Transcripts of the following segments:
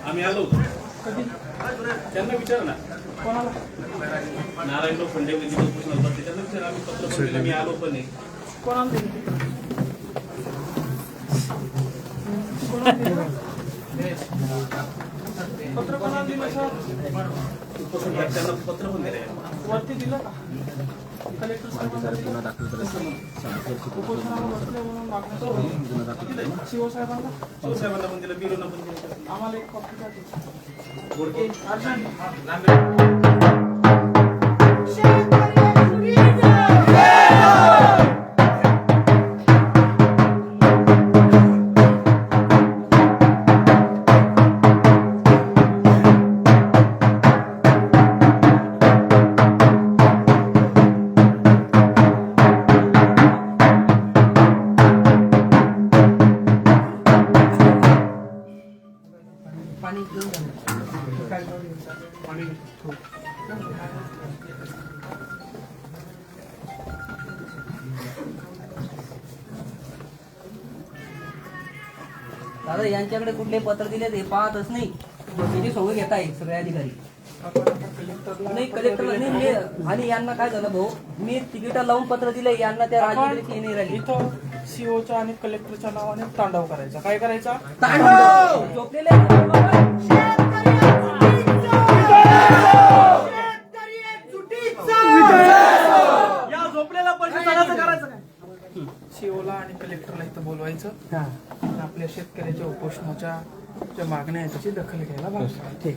आम्ही आलो त्यांना विचार ना नारायणराव फंडे त्यांना विचार आम्ही पत्र मी आलो पण नाही पत्र कोणाला दिलं सर? त्यांना पत्र पण दिलं वरती दिलं का? कलेक्टर साहेबांना उपोषणाला बसले म्हणून मागण्याचं सीओ साहेबांना पण दिलं बिरोना पण दिलं आम्हाला एक कॉपी द्या. दादा यांच्याकडे कुठले पत्र दिले ते पाहतच नाही. त्याची सवय घेत आहे सगळे अधिकारी. नाही कलेक्टरला नाही आणि यांना काय झालं भाऊ, मी तिकीट लावून पत्र दिले यांना, त्या राजकीय नाही राहिली. इथं सीओच्या आणि कलेक्टरच्या नावाने तांडव करायचा. काय करायचा? तांडव झोपलेले या झोपलेला परिषदाचं करायचं काय? सीओला आणि कलेक्टरला इथं बोलवायचं. आपल्या शेतकऱ्याच्या उपोषणाच्या ज्या मागण्या आहेत त्याची दखल घ्यायला भाग पाडायचं.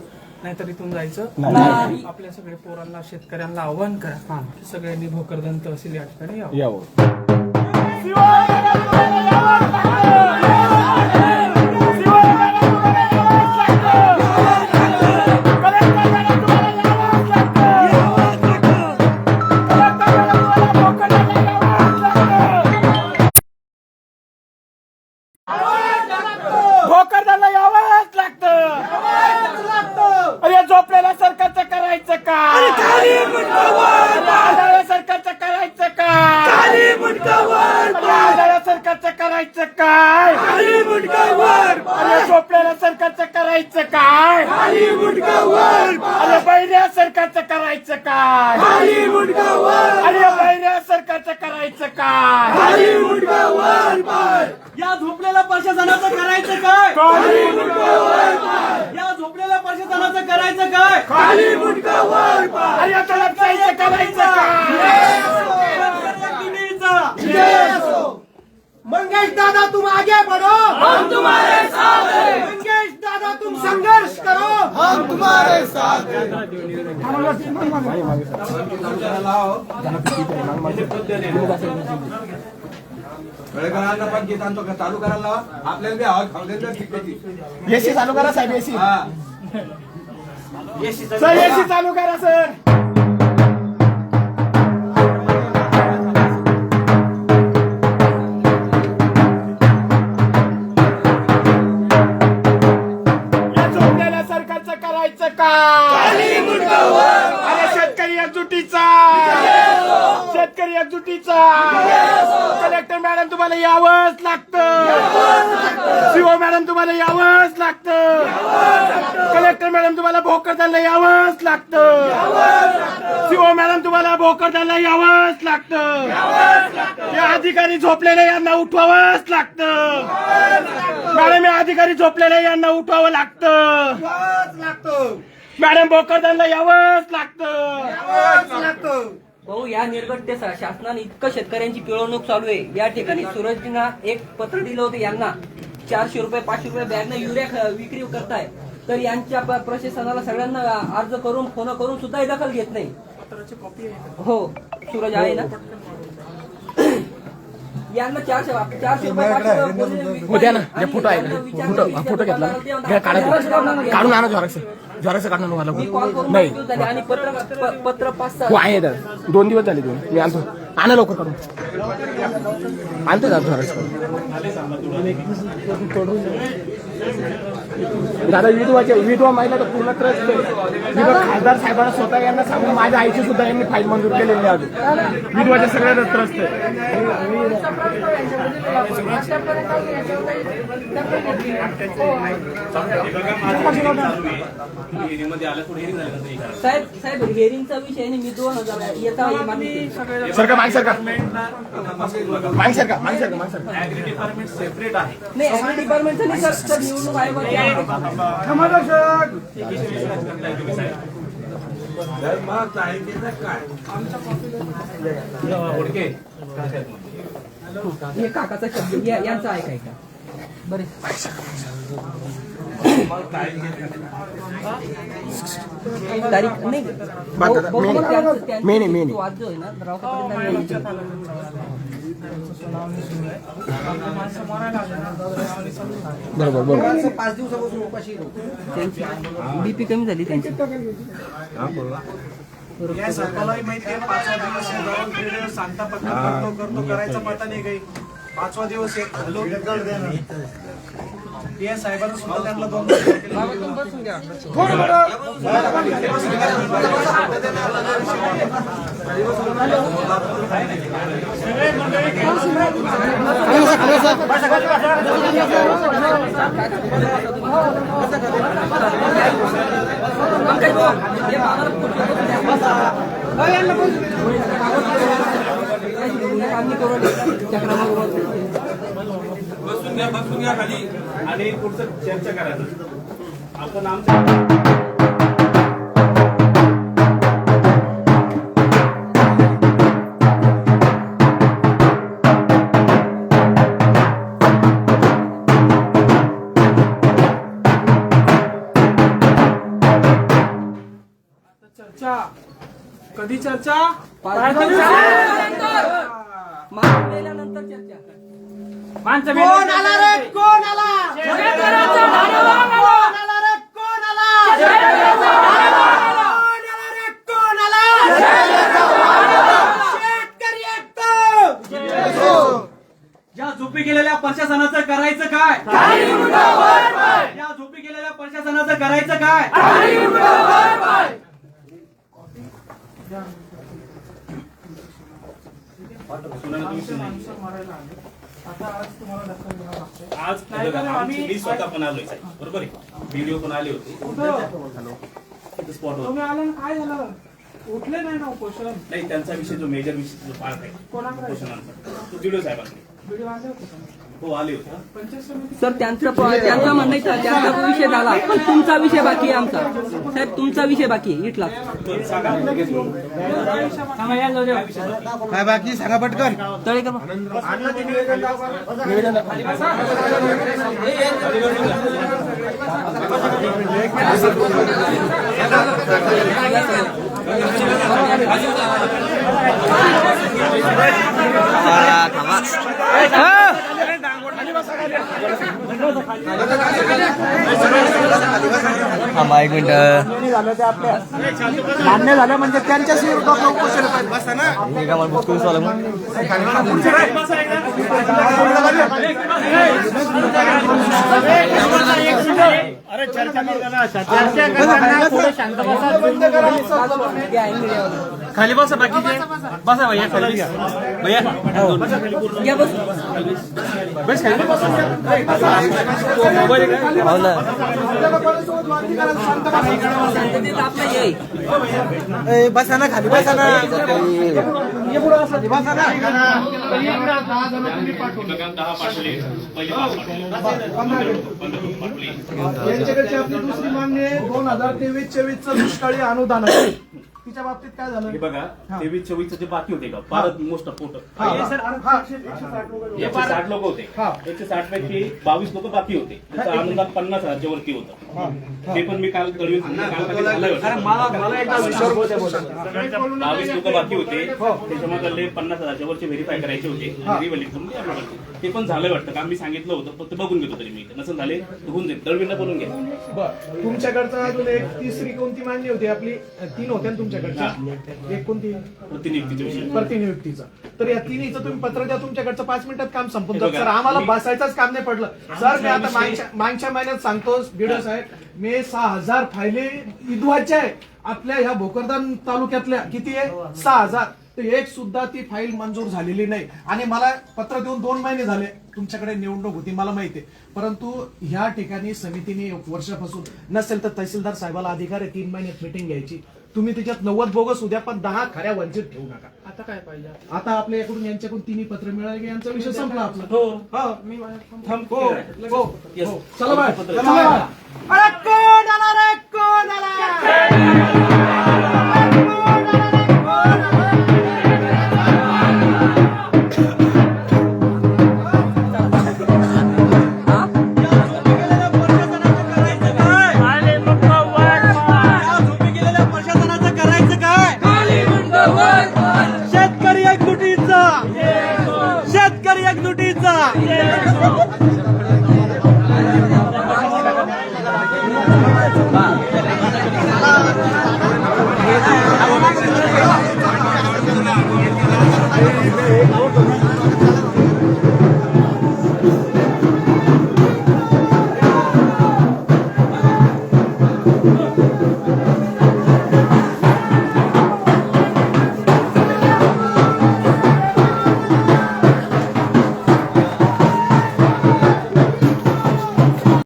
नाहीतर इथून जायचं. आपल्या सगळ्या पोरांना शेतकऱ्यांना आव्हान करा, सगळ्यांनी भोकरदन तहसील या ठिकाणी यावं. भोकरदनला यावंच लागतं. अरे झोपलेल्या सरकारचं करायचं काय? सरकारचं करायचं काय? सरकारचं करायचं काय? अरे झोपलेल्या सरकारचं करायचं काय? अरे बहिऱ्या सरकारचं करायचं काय? अरे बहिऱ्या सरकारचं करायचं काय? या झोपलेल्या प्रशासनाचं करायचं काय? या झोपलेल्या प्रशासनाचं करायचं काय? अरे तळपचाईचं करायचं काय? मंगेश दादा तुम आगे बढ़ो, हम तुम्हारे साथ हैं। मंगेश दादा तुम संघर्ष करो, हम तुम्हारे साथ हैं। चालू करायला आपल्याला बी आवाज खाऊ एसी चालू करा साहेब. एसी चालू करा सर. सरकारचं करायचं काय? अरे शेतकरी एकजुटीचा, शेतकरी एकजुटीचा. कलेक्टर मॅडम तुम्हाला यावंच लागतं. सीओ मॅडम तुम्हाला यावंच लागतं. कलेक्टर मॅडम तुम्हाला भोकरदनला यावंच लागतं. सीओ मॅडम तुम्हाला भोकरदनला यावंच लागतं. या अधिकारी झोपलेले यांना उठवावंच लागतं. मॅडम या अधिकारी झोपलेले यांना उठवावं लागतं. मॅडम भोकरदनला यावंच लागतं. भाऊ या निर्गट्य शासनाने इतकं शेतकऱ्यांची पिळवणूक चालू आहे. या ठिकाणी सूरजना एक पत्र दिलं होतं यांना 400 रुपये 500 रुपये बॅगनं युरिया विक्री करताय, तर यांच्या प्रशासनाला सगळ्यांना अर्ज करून फोन करून सुद्धा दखल घेत नाही. पत्राची कॉपी आहे का? हो सूरज आहे ना, यांना 400 रुपये 500 रुपये उद्या ना जे फोटो आहे फोटो घेतला काढून आणा ज्वाराचं काढून मला मी कॉल करून नाही माहिती झाली आणि पत्र 5-6 हो आहे दादा 2 दिवस झाले तुम्ही मी आणतो आणा लवकर काढून आणतो दादा ज्वाराचं दादा विधवा महिला तर पूर्ण त्रस्त खासदार साहेबांना स्वतः यांना सांगून माझ्या आईची सुद्धा यांनी फाईल मंजूर केलेली आहे अजून विधवाच्या सगळ्या त्रस्त हेअरिंगमध्ये आलं थोडं हेअरिंग झालं का? साहेब हेअरिंगचा विषय नाही. मी 2000 येता सरकार मागसारखा ऍग्री डिपार्टमेंट सेपरेट आहे. नाही ऍग्री डिपार्टमेंटचं नाही सर निवडणूक आयोगाची ओळखे हे काकाचा शब्द यांचा ऐकायचा बरे तारीख नाही मेन वाद जो आहे ना रावसाहेब बरोबर 5 दिवसापासून उपाशी त्यांची बीपी कमी झाली त्यांची. या सरकारलाही माहिती आहे 5वा दिवस आहे, जाऊन 3 दिवस सांगता पत्र करतो करायचा पता नाही काही. 5वा दिवस एक हॅलो या साहेबांना सुद्धा त्यांना 2 बसून घ्या खाली आणि पुढचं चर्चा करायचं. आपण आमच्या चर्चा कधी चर्चा? मारल्यानंतर चर्चा. कोण आला रे कोण आला कोण आला रे कोण आला कोण आला शेतकरी एकतो. या झोपी गेलेल्या प्रशासनाचं करायचं काय? या झोपी गेलेल्या प्रशासनाचं करायचं काय? आता आज तुम्हाला दखल घ्यावं लागते. आज मी स्वतः पण आलोय साहेब, बरोबर आहे. व्हिडिओ पण आले होते स्पॉटवर. तुम्ही आला ना, काय झालं? उठले नाही ना उपोषण? नाही त्यांचा विषय जो मेजर विषय जो पार्ट आहे कोणाकडे उपोषणांचा तो व्हिडिओ साहेबांनी व्हिडिओ आले होते का? हो आले होते. पंचायत समिती सर त्यांचं म्हणणं आहे त्यांचा विषय झाला पण तुमचा विषय बाकी आहे आमचा. साहेब तुमचा विषय बाकी आहे इथला. काय बाकी सांगा पटकन. तळेकर एक मिनिट मान्य झालं म्हणजे त्यांच्याशी उपोषण बसा ना. अरे चर्चा खाली बसा बाकीचे बसा भैया खाली भैया घ्या बस. बस खाली शांततेत आपलं येईल. बसा ना खाली बसा ना. बसा ना. 10 पाठवले पहिले 5 पाठवले. यांच्याकडची आपली दुसरी मागणी आहे 2023-24 दुष्काळी अनुदान आहे. तिच्या बाबतीत काय झालं? हे बघा 23-24 जे बाकी होते का परत मोस्ट पोट हा, हा, हा. 160 लोक होते. हा. 160 पैकी 22 लोक बाकी होते. त्याचं अनुदान 50,000च्या वरती होतं. ते पण मी काल दळवी झालंय होतं. मला एकदा विचार 22 लोक बाकी होते. त्याच्यामध्ये 50,000च्या वरचे व्हेरीफाय करायचे होते. रिव्हॅलिड करून द्या मला. ते पण झालंय वाटतं का मी सांगितलं होतं फक्त बघून घेतो तरी मी नसेल झाले तर होऊन जाईल. दळवींना बोलून घ्या. बरं, तुमच्याकडचं अजून एक तिसरी कोणती मागणी होती आपली? 3 होत्या ना तुमच्याकडच्या. एक कोणती? प्रतिनियुक्तीचा विषय. प्रतिनियुक्तीचा. तर या तिन्हीचं तुम्ही पत्र द्या, तुमच्याकडचं 5 मिनिटात काम संपून हे जातं. बघा, सर आम्हाला मी- बसायचंच काम नाही पडलं. सर मी आता मागच्या महिन्यात सांगतो बीडो साहेब, मी 6,000 फायली विधवाच्या आहे आपल्या ह्या भोकरदान तालुक्यातल्या. किती आहे? 6,000. तर एक सुद्धा ती फाईल मंजूर झालेली नाही. आणि मला पत्र देऊन 2 महिने झाले. तुमच्याकडे निवडणूक होती मला माहिती आहे, परंतु ह्या ठिकाणी समितीने 1 वर्षापासून नसेल तर तहसीलदार साहेबाला अधिकार आहे 3 महिन्यात मिटिंग घ्यायची. तुम्ही त्याच्यात 90 बोगस उद्या पण 10 खऱ्या वंचित ठेवू नका. आता काय पाहिजे? आता आपल्याकडून यांच्याकडून तिन्ही पत्र मिळाले की यांचा विषय संपला आपला. हो. हो. मी थांब. हो. हो. Yes. हो. चला बाय. पत्र. चला बाय. अरे कोण आला रे? कोण आला? शेतकरी एकजुटीचा शेतकरी एकजुटीचा हो.